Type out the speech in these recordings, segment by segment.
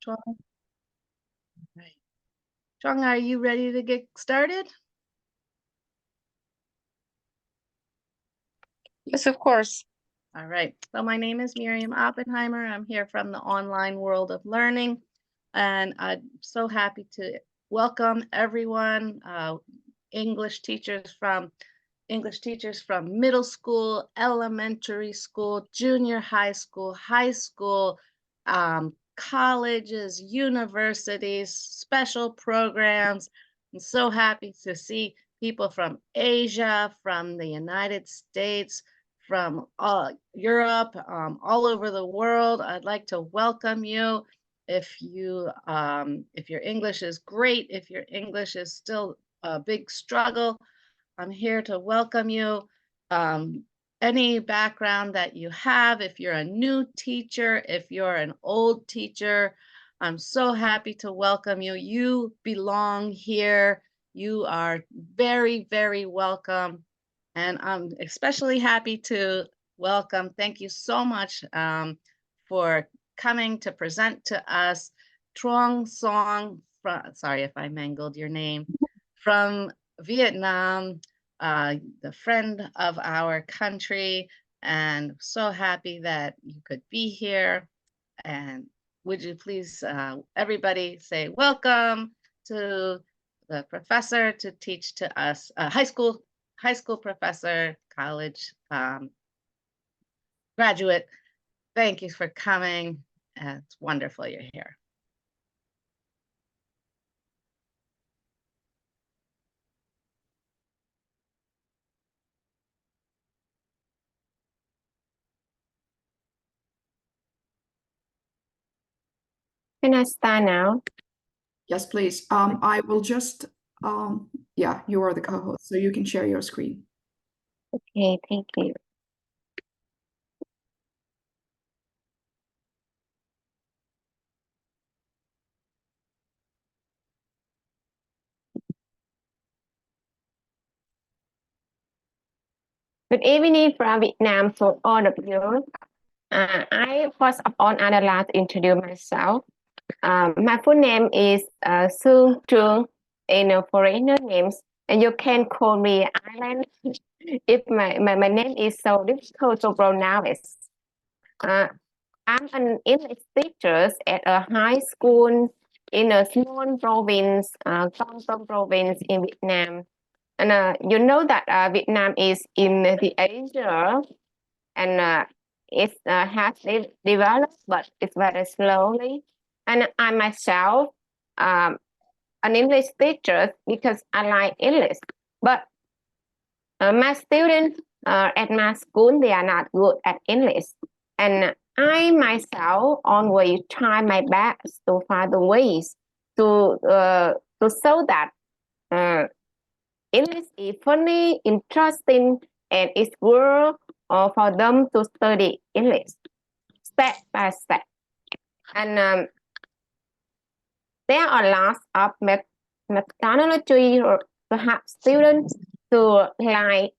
Truong? Right. Truong, are you ready to get started? Yes, of course. All right. So my name is Miriam Oppenheimer. I'm here from the online world of learning, and I'm so happy to welcome everyone, English teachers from middle school, elementary school, junior high school, colleges, universities, special programs. I'm so happy to see people from Asia, from the United States, from Europe, all over the world. I'd like to welcome you. If your English is great, if your English is still a big struggle, I'm here to welcome you. Any background that you have, if you're a new teacher, if you're an old teacher, I'm so happy to welcome you. You belong here. You are very, very welcome. And I'm especially happy to welcome, thank you so much for coming to present to us, Truong Suong, sorry if I mangled your name, from Vietnam, the friend of our country, and so happy that you could be here. And would you please, everybody say welcome to the professor to teach to us, high school professor, college graduate. Thank you for coming. It's wonderful you're here. Can I start now? Yes, please. I will just, yeah, you are the co-host, so you can share your screen. Okay, thank you. Good evening from Vietnam for all of you. I first of all, I'd like to introduce myself. My full name is Suong Truong in foreigner names, and you can call me Island if my name is so difficult to pronounce. I'm an English teacher at a high school in a small province, Con Tum province in Vietnam. And you know that Vietnam is in the Asia, and it has developed, but it's very slowly. And I myself, an English teacher because I like English, but my students at my school, they are not good at English. And I myself always try my best to find the ways to show that English is funny, interesting, and it's worth for them to study English step by step. And there are lots of methodology to help students to like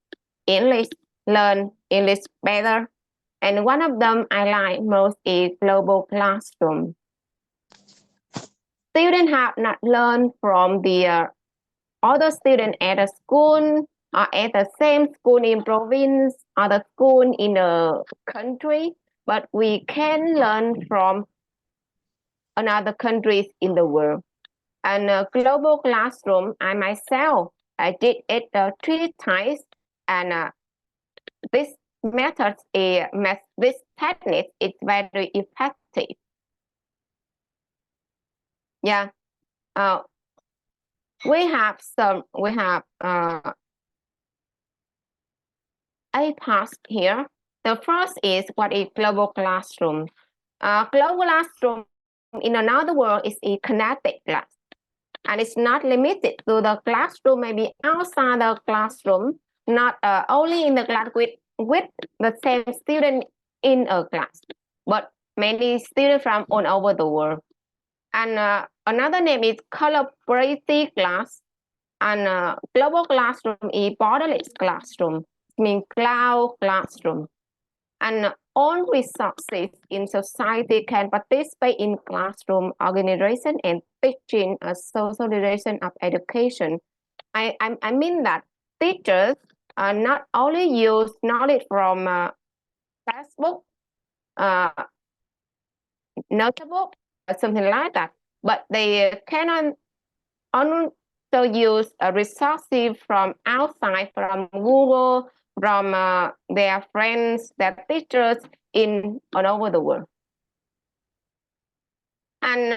English, learn English better. And one of them I like most is global classroom. Students have not learned from the other students at a school or at the same school in province or the school in a country, but we can learn from another countries in the world. And global classroom, I myself, I did it 3 times, and this method this technique is very effective. Yeah, we have 8 parts here. The first is what is global classroom. Global classroom in another word is a connected class, and it's not limited to the classroom, maybe outside the classroom, not only in the class with the same student in a class, but many students from all over the world. And another name is collaborative class, and global classroom is borderless classroom, means cloud classroom. And own resources in society can participate in classroom organization and teaching a social direction of education. I mean that teachers not only use knowledge from textbook, notebook, or something like that, but they can also use resources from outside, from Google, from their friends, their teachers all over the world. And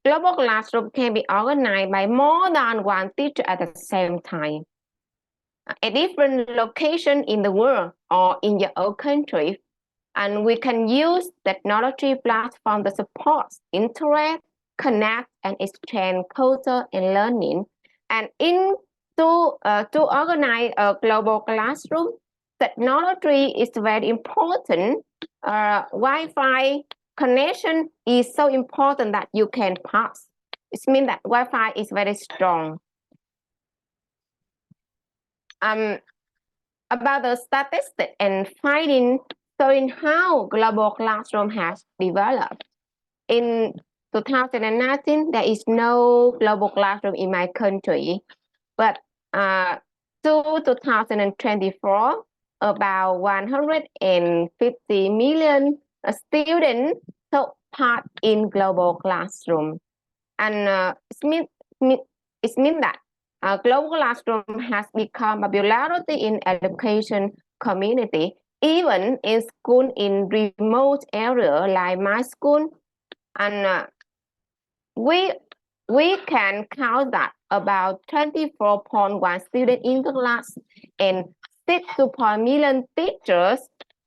global classroom can be organized by more than one teacher at the same time. A different location in the world or in your own country. And we can use technology platform to support, interact, connect, and exchange culture and learning. And to organize a global classroom, technology is very important. Wi-Fi connection is so important that you can pass. It means that Wi-Fi is very strong. About the statistics and finding showing how global classroom has developed. In 2019, there is no global classroom in my country, but to 2024, about 150 million students took part in global classroom. And it means that global classroom has become popularity in education community, even in school in remote area like my school. And we can count that about 24.1 students in the class and 6.2 million teachers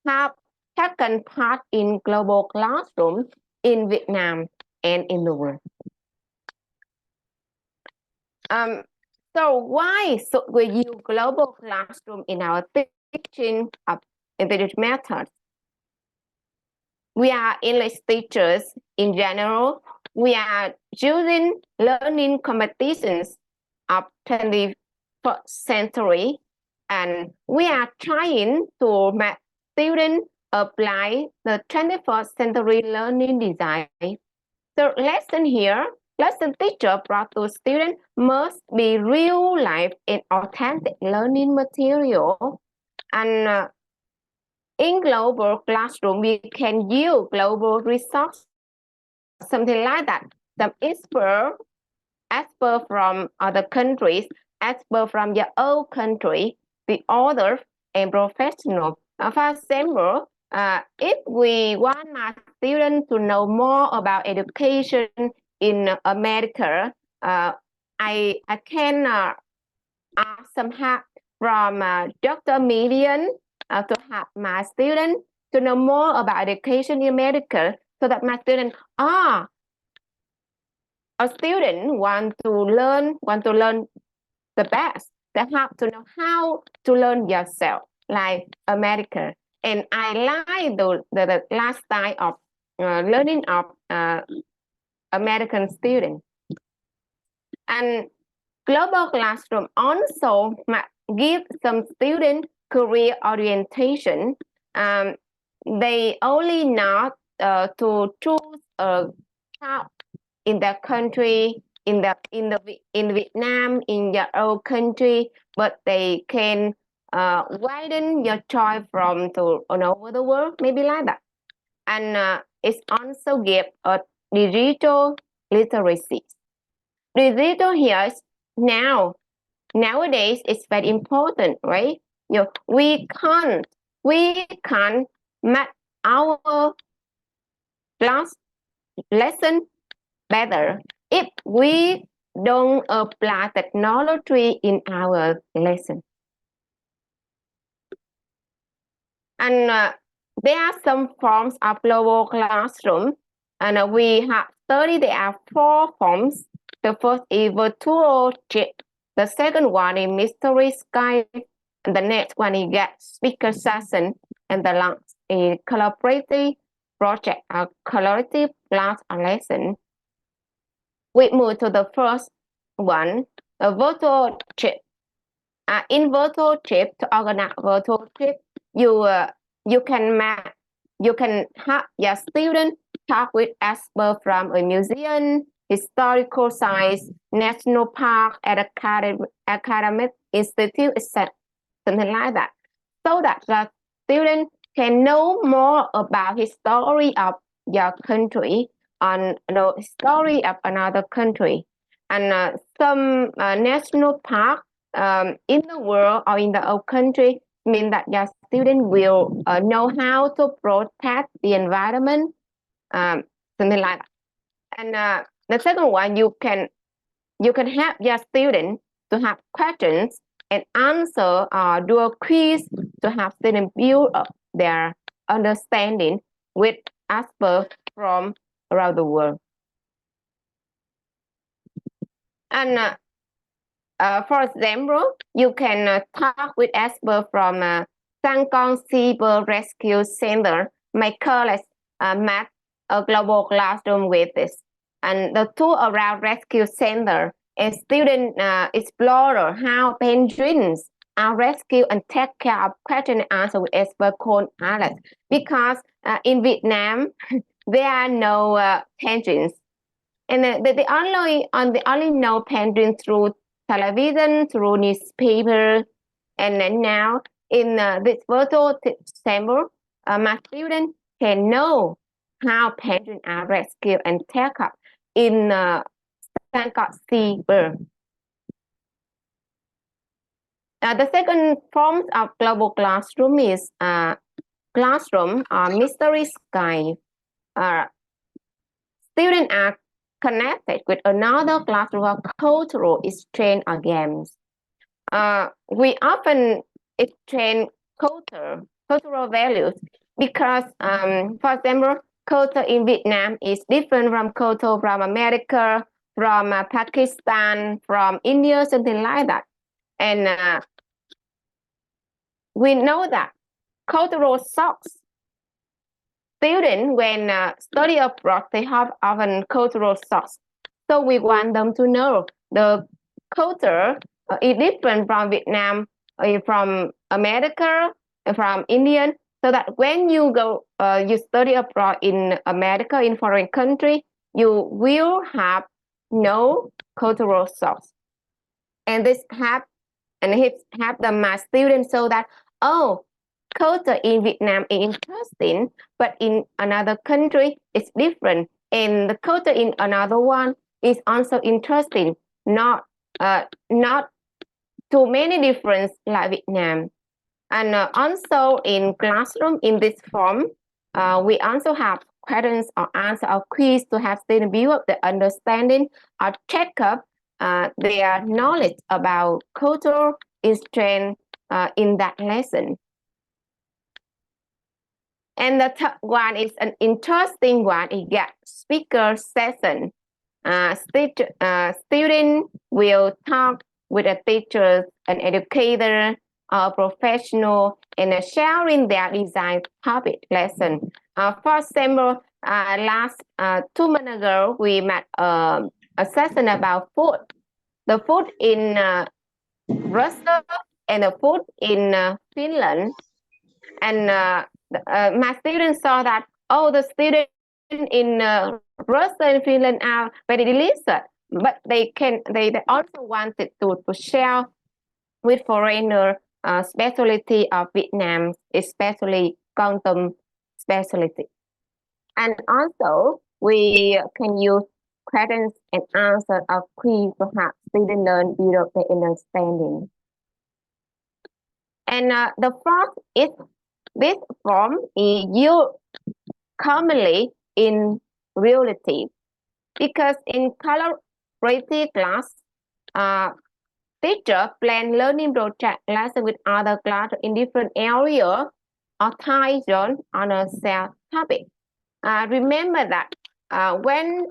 have taken part in global classroom in Vietnam and in the world. So why should we use global classroom in our teaching of intelligence methods? We are English teachers in general. We are using learning competitions of 21st century, and we are trying to make students apply the 21st century learning design. The lesson here, lesson teacher brought to students must be real life and authentic learning material. And in global classroom, we can use global resources, something like that. Some expert from other countries, expert from your own country, the authors and professionals. For example, if we want my students to know more about education in America, I can ask some help from Dr. Million to help my students to know more about education in America, so that my students a student want to learn the best. They have to know how to learn yourself, like America. And I like the lifestyle of learning of American students. And global classroom also give some students career orientation. They only not to choose a job in their country, in Vietnam, in your own country, but they can widen your choice from to all over the world, maybe like that. And it's also give a digital literacy. Digital here is nowadays it's very important, right? We can't make our class lesson better if we don't apply technology in our lesson. And there are some forms of global classroom, and we have studied there are 4 forms. The first is virtual chip. The second one is mystery Skype. And the next one is guest speaker session. And the last is collaborative project, a collaborative class or lesson. We move to the first one, a virtual trip. In virtual trip, to organize virtual trip, you can make you can have your student talk with experts from a museum, historical sites, national park, and academic institute, etc. Something like that, so that the student can know more about history of your country and the story of another country. And some national park in the world or in the old country mean that your student will know how to protect the environment, something like that. And the second one, you can help your student to have questions and answer or do a quiz to have students build up their understanding with experts from around the world. And for example, you can talk with experts from Sangkong Cyber Rescue Center. My colleagues met a global classroom with this. And the tour around rescue center, a student explorer how penguins are rescued and take care of question and answer with expert called Alex. Because in Vietnam, there are no penguins. And they only know penguins through television, through newspaper. And then now in this virtual sample, my student can know how penguins are rescued and take up in Sangkong Cyber. The second form of global classroom is classroom or mystery sky. Students are connected with another classroom of cultural exchange or games. We often exchange cultural values because, for example, culture in Vietnam is different from culture from America, from Pakistan, from India, something like that. And we know that cultural shocks. Students, when study abroad, they have often cultural shocks. So we want them to know the culture is different from Vietnam, from America, from India, so that when you go, you study abroad in America, in foreign country, you will have no cultural shocks. And this help my students so that, oh, culture in Vietnam is interesting, but in another country it's different, and the culture in another one is also interesting. Not too many difference like Vietnam. And also in classroom in this form, we also have questions or answer or quiz to have students build up the understanding or check up their knowledge about cultural exchange in that lesson. And the third one is an interesting one. It got speaker session. Student will talk with a teacher, an educator, a professional, and sharing their design topic lesson. For example, last 2 months ago, we met a session about food. The food in Russia and the food in Finland. And my students saw that, oh, the students in Russia and Finland are very delicious, but they also wanted to share with foreigner specialty of Vietnam, especially quantum specialty. And also we can use questions and answer of quiz to have students learn build up their understanding. And the fourth is this form is used commonly in reality because in collaborative class, teacher plan learning project lesson with other class in different area or time zone on a shared topic. Remember that when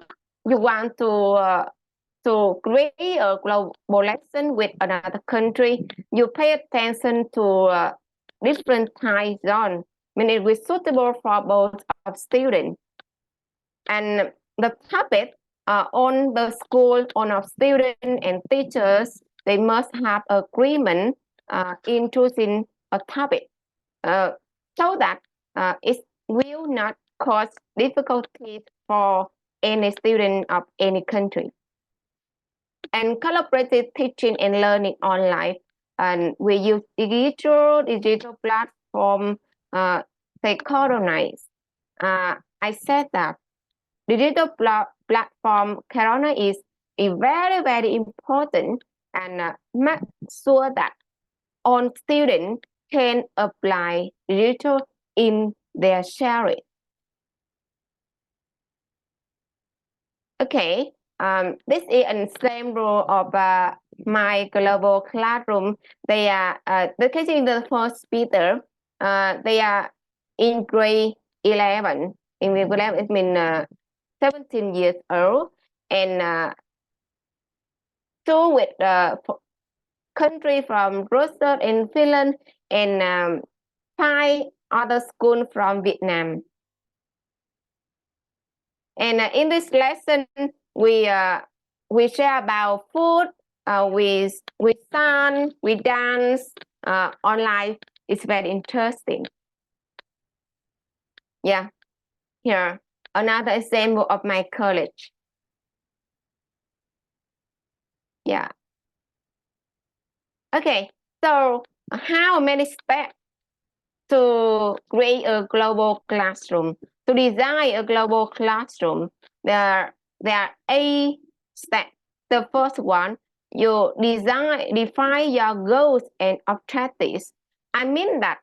you want to create a global lesson with another country, you pay attention to different time zone. I mean, it was suitable for both of students. And the topic on the school, on our students and teachers, they must have agreement in choosing a topic so that it's will not cause difficulties for any student of any country. And collaborative teaching and learning online, and we use digital platform, say Coronize. I said that digital platform Corona is very, very important, and make sure that all students can apply digital in their sharing. Okay, this is an example of my global classroom. They are the case in the first speaker. They are in grade 11. In grade 11, it means 17 years old, and so with country from Russia and Finland, and 5 other schools from Vietnam. And in this lesson, we share about food, we sing, we dance online. It's very interesting. Yeah, here another example of my college. Yeah. Okay, so how many steps to create a global classroom? To design a global classroom, there are 8 steps. The first one, you define your goals and objectives. I mean that,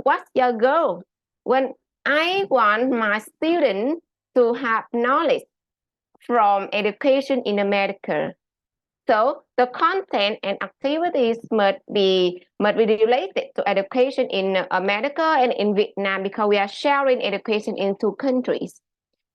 what's your goal? When I want my students to have knowledge from education in America, so the content and activities must be related to education in America and in Vietnam, because we are sharing education in 2 countries.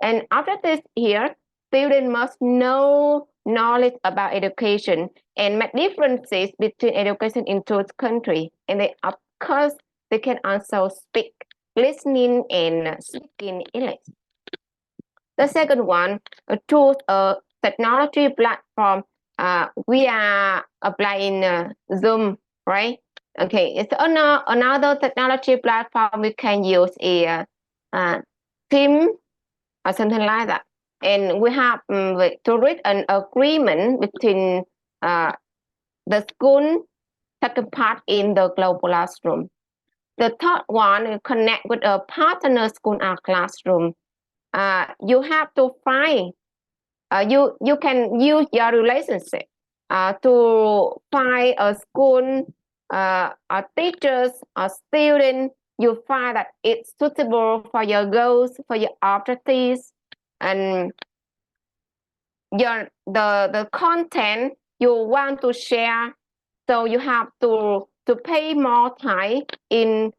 And after this here, students must know knowledge about education and make differences between education in 2 countries. And they, of course, they can also speak, listening, and speaking English. The second one, choose a technology platform. We are applying Zoom, right? Okay, it's another technology platform we can use a Team or something like that. And we have to reach an agreement between the school taking part in the global classroom. The third one, connect with a partner school or classroom. You have to find, you can use your relationship to find a school, a teachers, a student. You find that it's suitable for your goals, for your objectives, and the content you want to share. So you have to pay more time in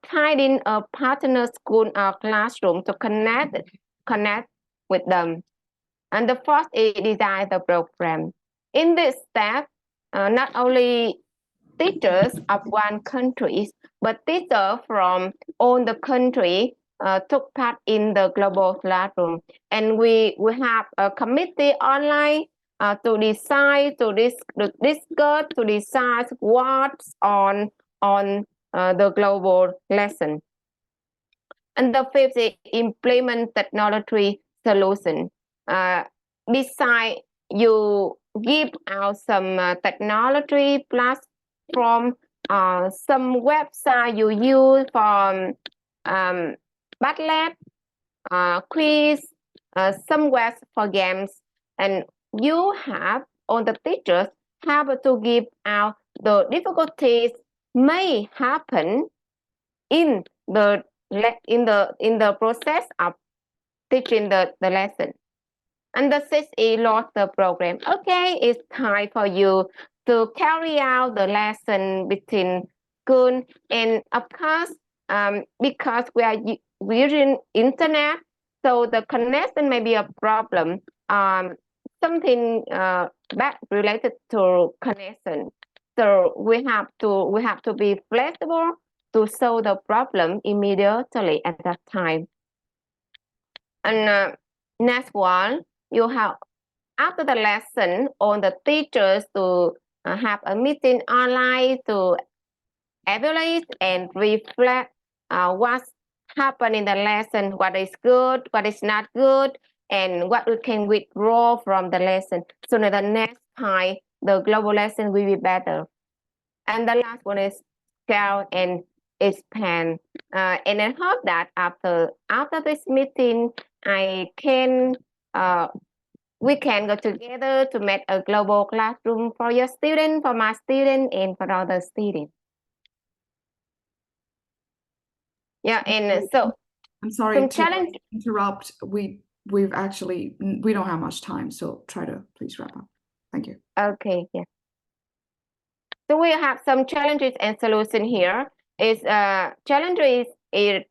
finding a partner school or classroom to connect with them. And the first is design the program. In this step, not only teachers of one country, but teachers from all the country took part in the global classroom. And we have a committee online to decide, to discuss, to decide what's on the global lesson. And the fifth is implement technology solution. Beside, you give out some technology platform, some website you use for Padlet, quiz, somewhere for games, and you have, all the teachers have to give out the difficulties may happen in the process of teaching the lesson. And the sixth is launch the program. Okay, it's time for you to carry out the lesson between school, and of course, because we are using internet, so the connection may be a problem. Something bad related to connection. So we have to be flexible to solve the problem immediately at that time. And next one, you have, after the lesson, all the teachers to have a meeting online to evaluate and reflect what happened in the lesson, what is good, what is not good, and what we can withdraw from the lesson. So that the next time, the global lesson will be better. And the last one is scale and expand. And I hope that after this meeting, we can go together to make a global classroom for your student, for my student, and for other students. Yeah, and so I'm sorry some to challenge. interrupt. We don't have much time, so try to please wrap up. Thank you. Okay, yeah. So we have some challenges and solution here. Challenges is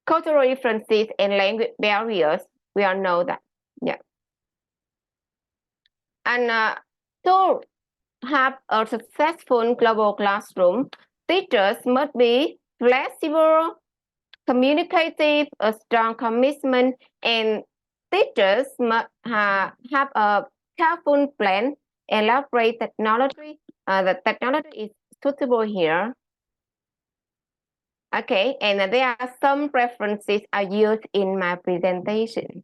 cultural differences and language barriers. We all know that. Yeah. And to have a successful global classroom, teachers must be flexible, communicative, a strong commitment, and teachers must have a careful plan, elaborate technology. The technology is suitable here. Okay, and there are some references I used in my presentation.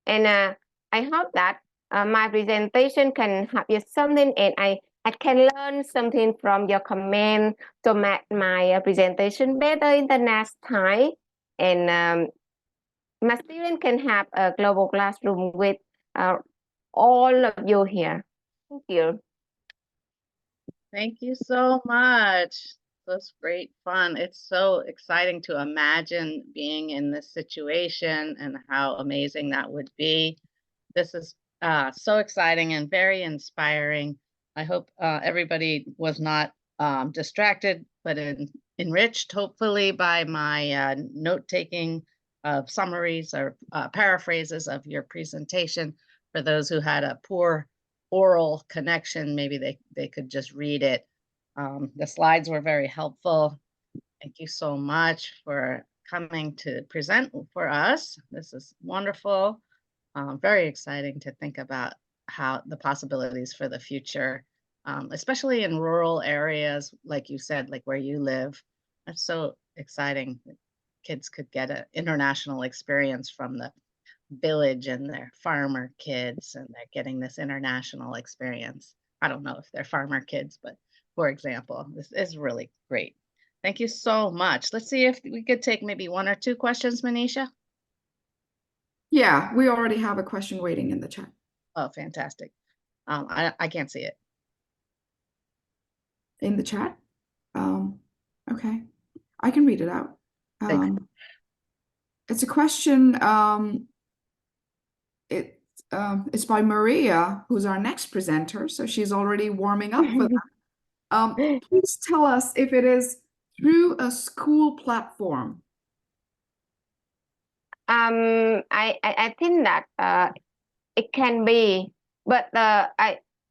And I hope that my presentation can help you something, and I can learn something from your comment to make my presentation better in the next time. And my student can have a global classroom with all of you here. Thank you. Thank you so much. That's great fun. It's so exciting to imagine being in this situation and how amazing that would be. This is so exciting and very inspiring. I hope everybody was not distracted, but enriched, hopefully, by my note-taking of summaries or paraphrases of your presentation. For those who had a poor oral connection, maybe they could just read it. The slides were very helpful. Thank you so much for coming to present for us. This is wonderful. Very exciting to think about how the possibilities for the future, especially in rural areas, like you said, like where you live. That's so exciting. Kids could get an international experience from the village and their farmer kids, and they're getting this international experience. I don't know if they're farmer kids, but for example, this is really great. Thank you so much. Let's see if we could take maybe one or two questions, Manisha. Yeah, we already have a question waiting in the chat. Oh, fantastic. I can't see it. In the chat? Okay, I can read it out. It's a question. It's by Maria, who's our next presenter, so she's already warming up for that. Please tell us if it is through a school platform. I think that it can be, but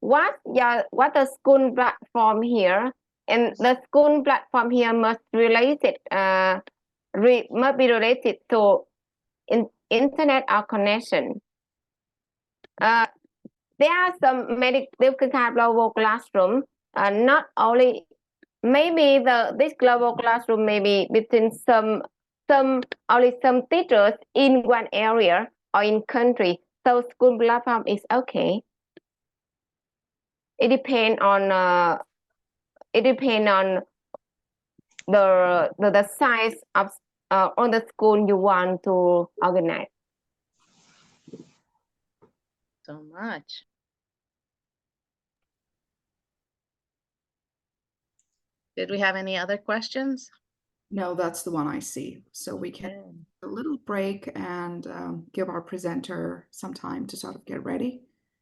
what the school platform here, and the school platform here must related must be related to internet or connection. There are some different kind of global classroom. Not only maybe this global classroom may be between only some teachers in one area or in country. So school platform is okay. It depends on the size of on the school you want to organize. So much. Did we have any other questions? No, that's the one I see. So we can Okay. a little break and give our presenter some time to sort of get ready.